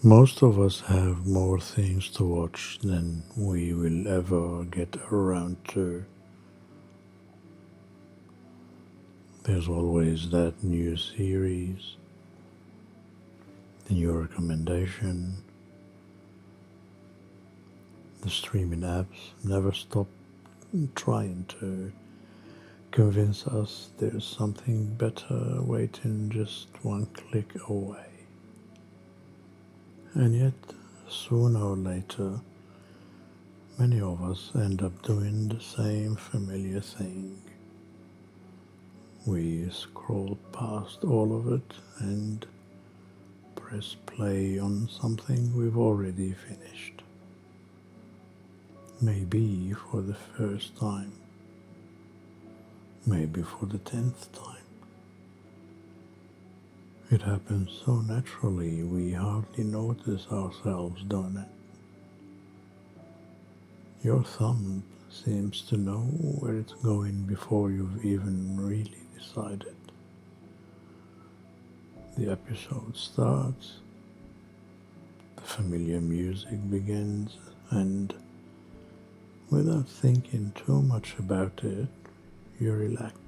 Most of us have more things to watch than we will ever get around to. There's always that new series, the new recommendation. The streaming apps never stop trying to convince us there's something better waiting just one click away. And yet, sooner or later, many of us end up doing the same familiar thing. We scroll past all of it and press play on something we've already finished. Maybe for the first time. Maybe for the 10th time. It happens so naturally we hardly notice ourselves doing it. Your thumb seems to know where it's going before you've even really decided. The episode starts, the familiar music begins, and without thinking too much about it, you relax.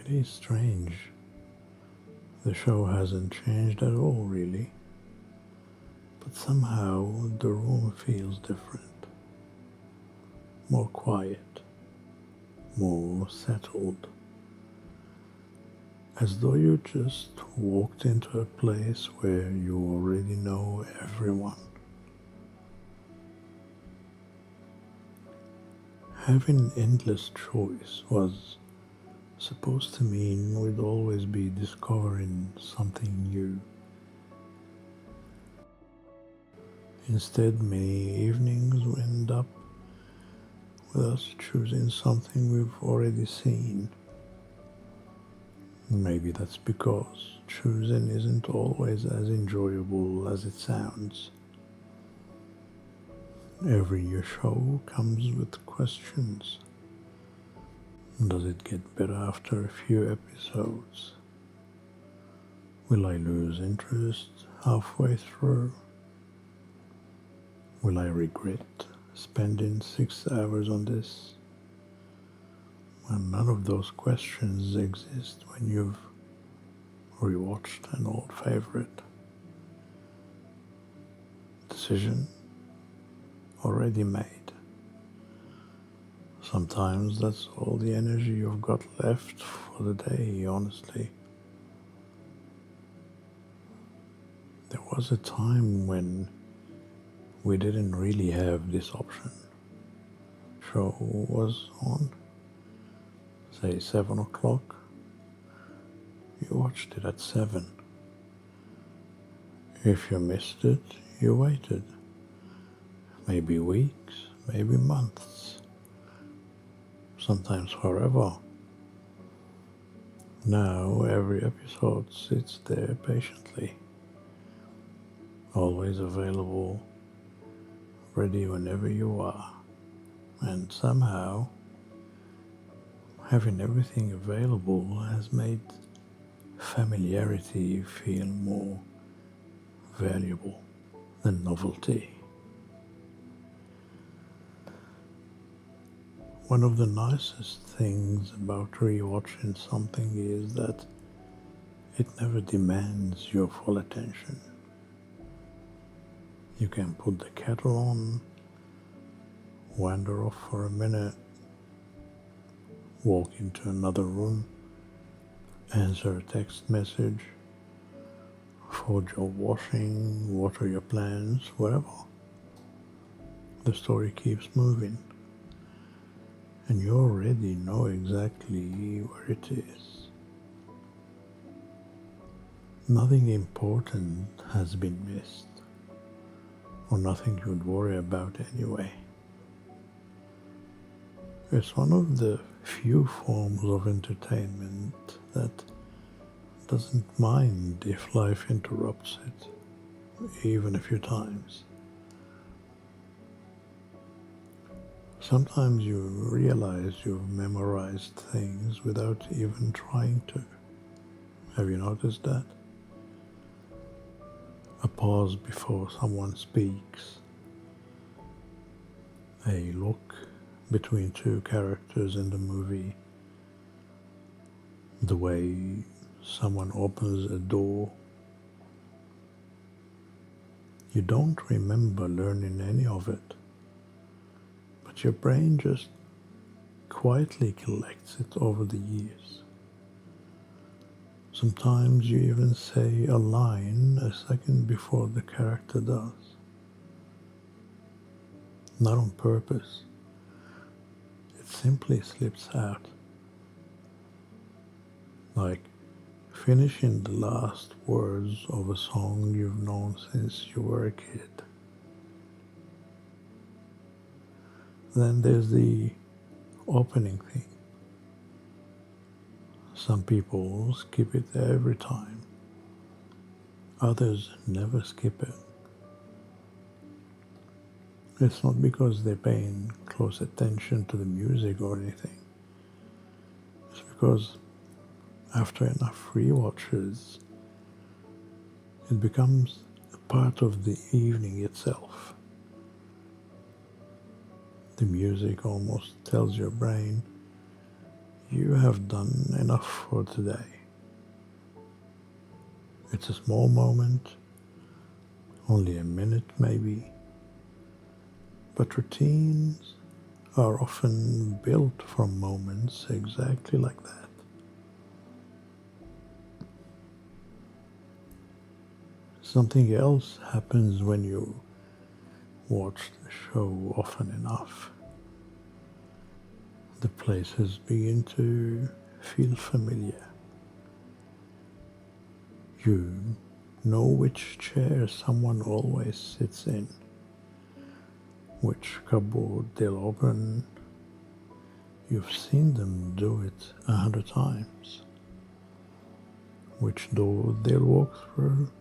It is strange. The show hasn't changed at all, really. But somehow the room feels different. More quiet. More settled. As though you just walked into a place where you already know everyone. Having endless choice was supposed to mean we'd always be discovering something new. Instead, many evenings end up with us choosing something we've already seen. Maybe that's because choosing isn't always as enjoyable as it sounds. Every new show comes with questions. Does it get better after a few episodes? Will I lose interest halfway through? Will I regret spending 6 hours on this? And none of those questions exist when you've rewatched an old favorite. Decision already made. Sometimes that's all the energy you've got left for the day, honestly. There was a time when we didn't really have this option. Show was on, say 7 o'clock. You watched it at 7. If you missed it, you waited. Maybe weeks, maybe months, sometimes forever. Now every episode sits there patiently, always available, ready whenever you are. And somehow, having everything available has made familiarity feel more valuable than novelty. One of the nicest things about rewatching something is that it never demands your full attention. You can put the kettle on, wander off for a minute, walk into another room, answer a text message, fold your washing, water your plants, whatever. The story keeps moving, and you already know exactly where it is. Nothing important has been missed, or nothing you'd worry about anyway. It's one of the few forms of entertainment that doesn't mind if life interrupts it, even a few times. Sometimes you realize you've memorized things without even trying to. Have you noticed that? a pause before someone speaks, a look between two characters in the movie, the way someone opens a door. You don't remember learning any of it, but your brain just quietly collects it over the years. Sometimes you even say a line a second before the character does. Not on purpose. It simply slips out. Like finishing the last words of a song you've known since you were a kid. Then there's the opening theme. Some people skip it every time. Others never skip it. It's not because they're paying close attention to the music or anything. It's because after enough rewatches, it becomes a part of the evening itself. The music almost tells your brain, you have done enough for today. It's a small moment, only a minute maybe, but routines are often built from moments exactly like that. Something else happens when you watch the show often enough. The places begin to feel familiar. You know which chair someone always sits in, which cupboard they'll open. You've seen them do it 100 times. Which door they'll walk through.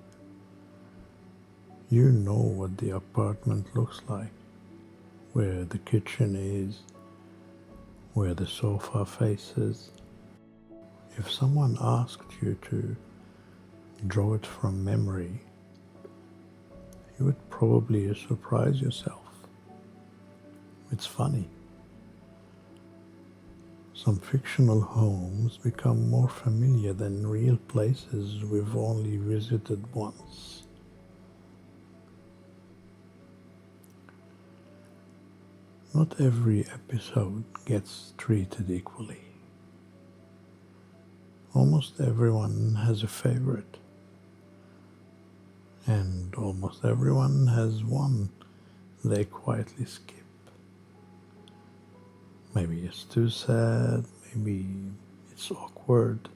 You know what the apartment looks like, where the kitchen is, where the sofa faces. If someone asked you to draw it from memory, you would probably surprise yourself. It's funny. Some fictional homes become more familiar than real places we've only visited once. Not every episode gets treated equally. Almost everyone has a favorite, and almost everyone has one they quietly skip. Maybe it's too sad, maybe it's awkward,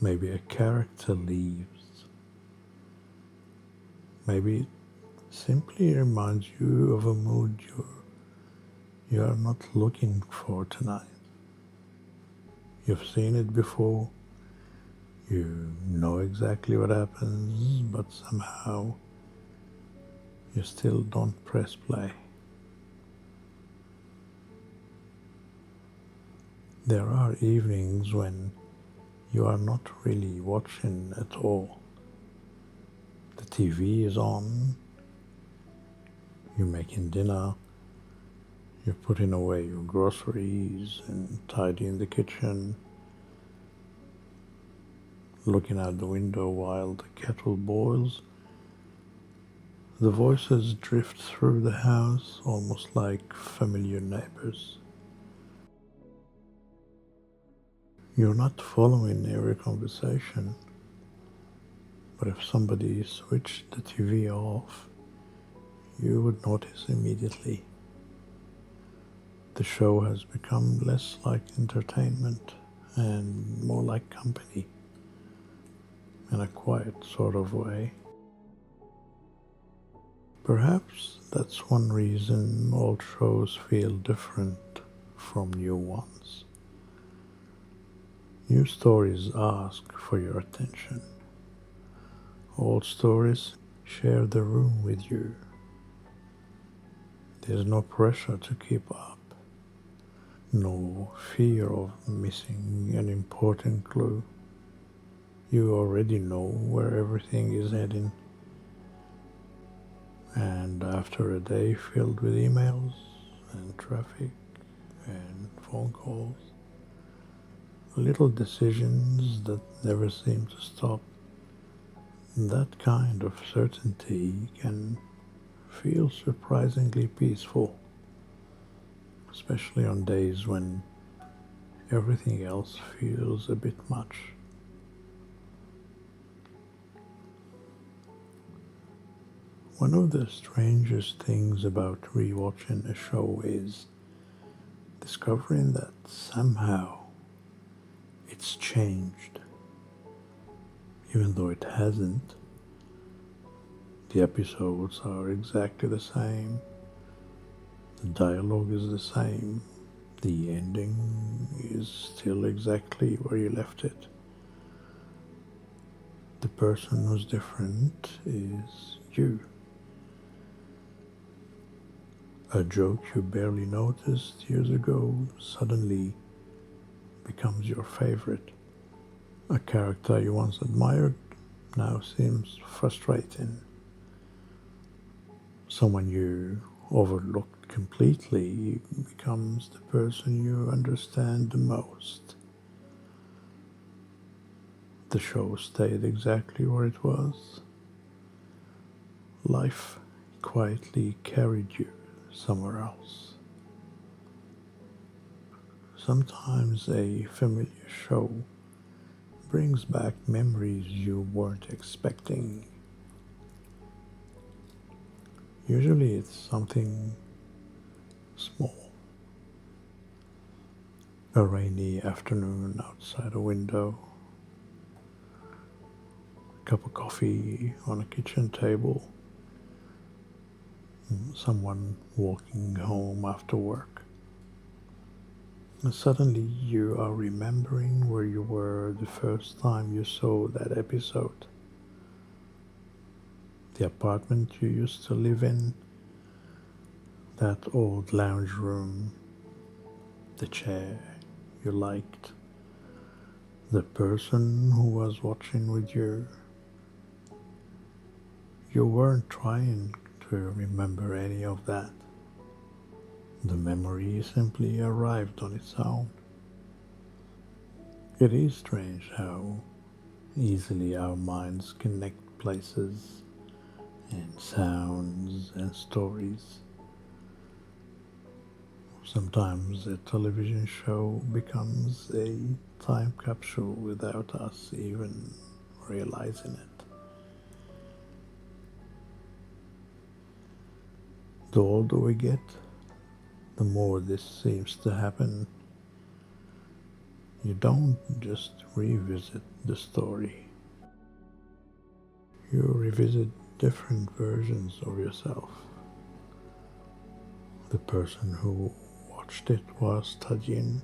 maybe a character leaves, maybe it simply reminds you of a mood you are not looking for tonight. You've seen it before, you know exactly what happens, but somehow you still don't press play. There are evenings when you are not really watching at all. The TV is on, you're making dinner, you're putting away your groceries and tidying the kitchen, looking out the window while the kettle boils. The voices drift through the house almost like familiar neighbors. You're not following every conversation, but if somebody switched the TV off, you would notice immediately. The show has become less like entertainment and more like company, in a quiet sort of way. Perhaps that's one reason old shows feel different from new ones. New stories ask for your attention. Old stories share the room with you. There's no pressure to keep up, no fear of missing an important clue. You already know where everything is heading, and after a day filled with emails and traffic and phone calls, little decisions that never seem to stop, that kind of certainty can feel surprisingly peaceful, especially on days when everything else feels a bit much. One of the strangest things about rewatching a show is discovering that somehow it's changed. Even though it hasn't, the episodes are exactly the same, the dialogue is the same, the ending is still exactly where you left it. The person who's different is you. A joke you barely noticed years ago suddenly becomes your favorite. A character you once admired now seems frustrating. Someone you overlooked completely becomes the person you understand the most. The show stayed exactly where it was. Life quietly carried you somewhere else. Sometimes a familiar show brings back memories you weren't expecting. Usually it's something small. A rainy afternoon outside a window, a cup of coffee on a kitchen table, someone walking home after work. And suddenly you are remembering where you were the first time you saw that episode. The apartment you used to live in, that old lounge room, the chair you liked, the person who was watching with you. You weren't trying to remember any of that. The memory simply arrived on its own. It is strange how easily our minds connect places and sounds and stories. Sometimes a television show becomes a time capsule without us even realizing it. The older we get, the more this seems to happen. You don't just revisit the story. You revisit different versions of yourself. The person who watched it while studying,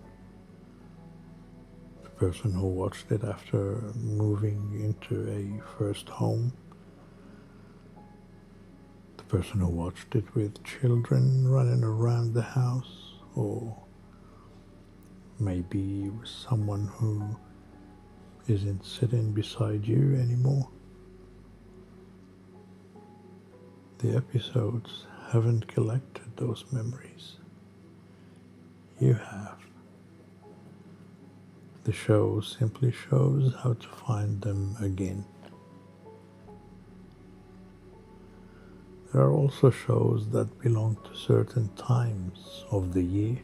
the person who watched it after moving into a first home, the person who watched it with children running around the house, or maybe with someone who isn't sitting beside you anymore. The episodes haven't collected those memories. You have. The show simply shows how to find them again. There are also shows that belong to certain times of the year.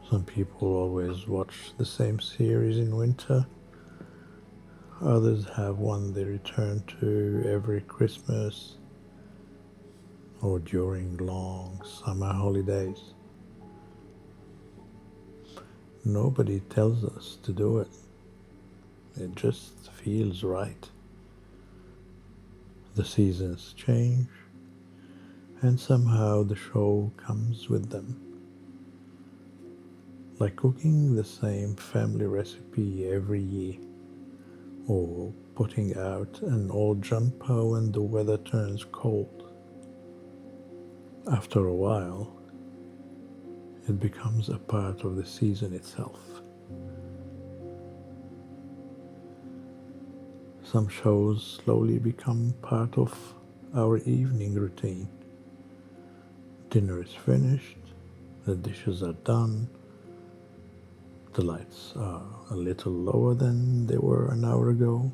Some people always watch the same series in winter. Others have one they return to every Christmas or during long summer holidays. Nobody tells us to do it. It just feels right. The seasons change, and somehow the show comes with them. Like cooking the same family recipe every year, or putting out an old jumper when the weather turns cold. After a while, it becomes a part of the season itself. Some shows slowly become part of our evening routine. Dinner is finished, the dishes are done, the lights are a little lower than they were an hour ago.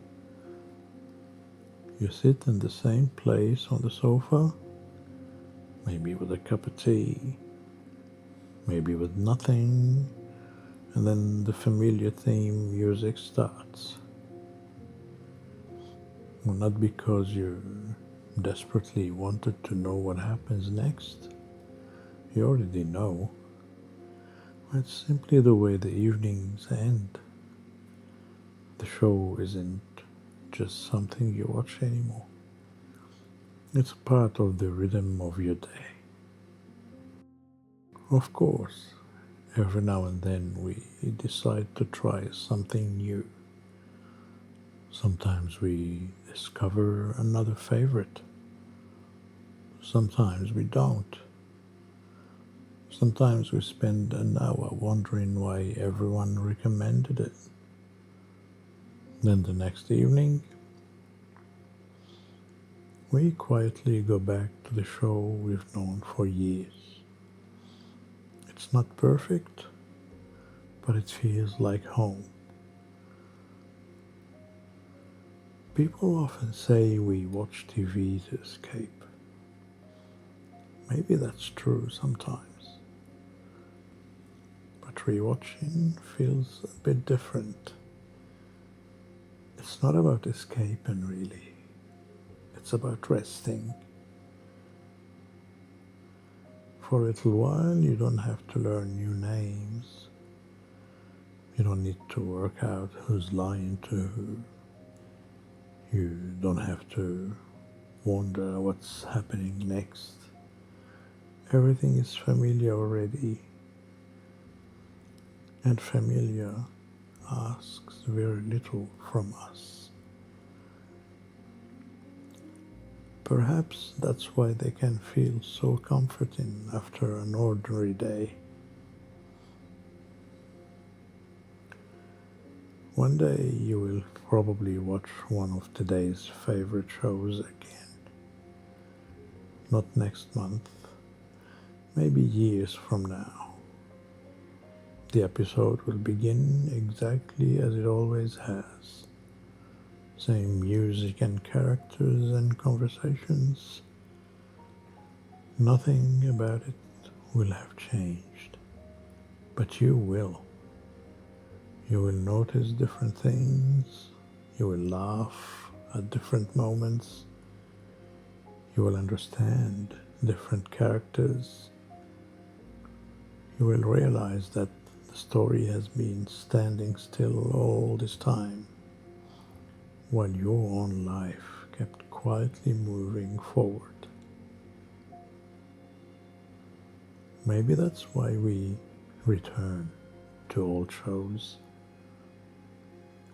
You sit in the same place on the sofa, maybe with a cup of tea, maybe with nothing, and then the familiar theme music starts. Well, not because you desperately wanted to know what happens next. You already know. It's simply the way the evenings end. The show isn't just something you watch anymore. It's a part of the rhythm of your day. Of course, every now and then we decide to try something new. Sometimes we discover another favorite. Sometimes we don't. Sometimes we spend an hour wondering why everyone recommended it. Then the next evening, we quietly go back to the show we've known for years. It's not perfect, but it feels like home. People often say we watch TV to escape. Maybe that's true sometimes. But rewatching feels a bit different. It's not about escaping, really. It's about resting. For a little while, you don't have to learn new names. You don't need to work out who's lying to who. You don't have to wonder what's happening next. Everything is familiar already. And familiar asks very little from us. Perhaps that's why they can feel so comforting after an ordinary day. One day you will probably watch one of today's favorite shows again. Not next month, maybe years from now. The episode will begin exactly as it always has. Same music and characters and conversations. Nothing about it will have changed. But you will. You will notice different things. You will laugh at different moments. You will understand different characters. You will realize that the story has been standing still all this time, while your own life kept quietly moving forward. Maybe that's why we return to old shows.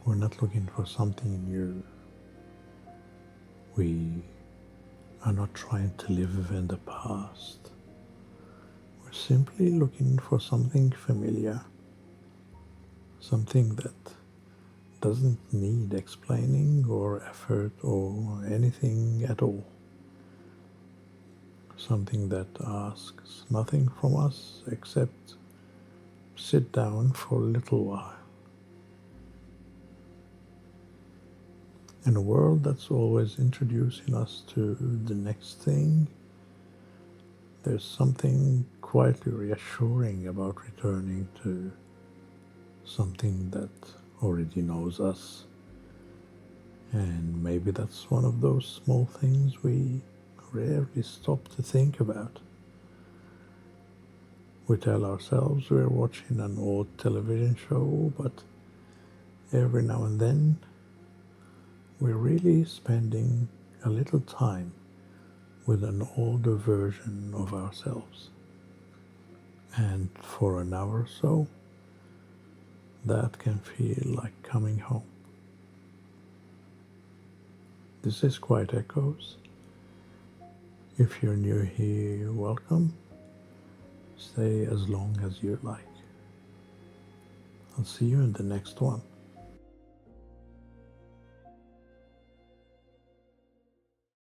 We're not looking for something new. We are not trying to live in the past. We're simply looking for something familiar, something that doesn't need explaining or effort or anything at all. Something that asks nothing from us except sit down for a little while. In a world that's always introducing us to the next thing, there's something quietly reassuring about returning to something that already knows us. And maybe that's one of those small things we rarely stop to think about. We tell ourselves we're watching an old television show, but every now and then we're really spending a little time with an older version of ourselves. And for an hour or so, that can feel like coming home. This is Quiet Echoes. If you're new here, welcome. Stay as long as you like. I'll see you in the next one.